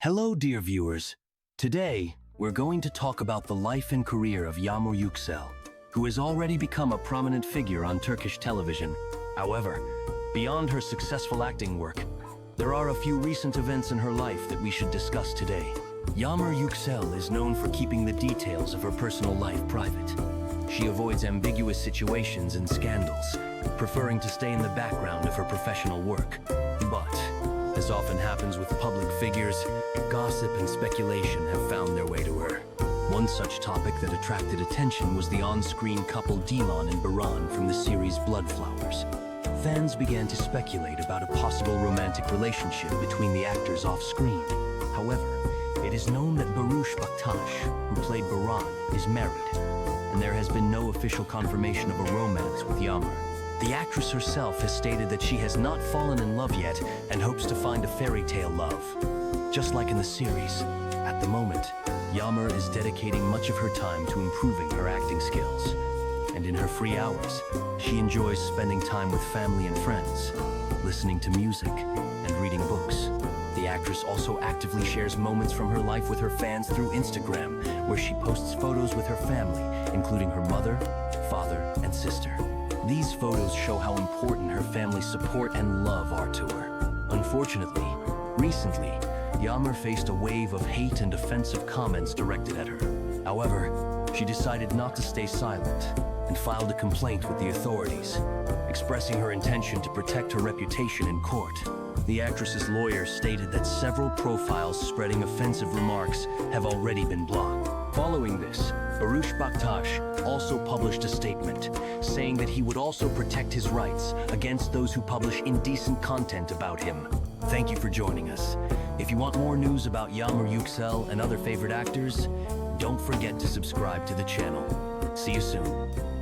Hello, dear viewers. Today, we're going to talk about the life and career of Yagmur Yuksel, who has already become a prominent figure on Turkish television. However, beyond her successful acting work, there are a few recent events in her life that we should discuss today. Yagmur Yuksel is known for keeping the details of her personal life private. She avoids ambiguous situations and scandals, preferring to stay in the background of her professional work. But, as often happens with public figures, gossip and speculation have found their way to her. One such topic that attracted attention was the on-screen couple Dilan and Baran from the series Bloodflowers. Fans began to speculate about a possible romantic relationship between the actors off-screen. However, it is known that Barıs Baktas, who played Baran, is married, and there has been no official confirmation of a romance with Yagmur. The actress herself has stated that she has not fallen in love yet and hopes to find a fairy tale love. Just like in the series, at the moment, Yagmur is dedicating much of her time to improving her acting skills. And in her free hours, she enjoys spending time with family and friends, listening to music, and reading books. The actress also actively shares moments from her life with her fans through Instagram, where she posts photos with her family, including her mother, father, and sister. These photos show how important her family's support and love are to her. Unfortunately, recently, Yagmur faced a wave of hate and offensive comments directed at her. However, she decided not to stay silent and filed a complaint with the authorities, expressing her intention to protect her reputation in court. The actress's lawyer stated that several profiles spreading offensive remarks have already been blocked. Following this, Barıs Baktas also published a statement saying that he would also protect his rights against those who publish indecent content about him. Thank you for joining us. If you want more news about Yagmur Yuksel and other favorite actors, don't forget to subscribe to the channel. See you soon.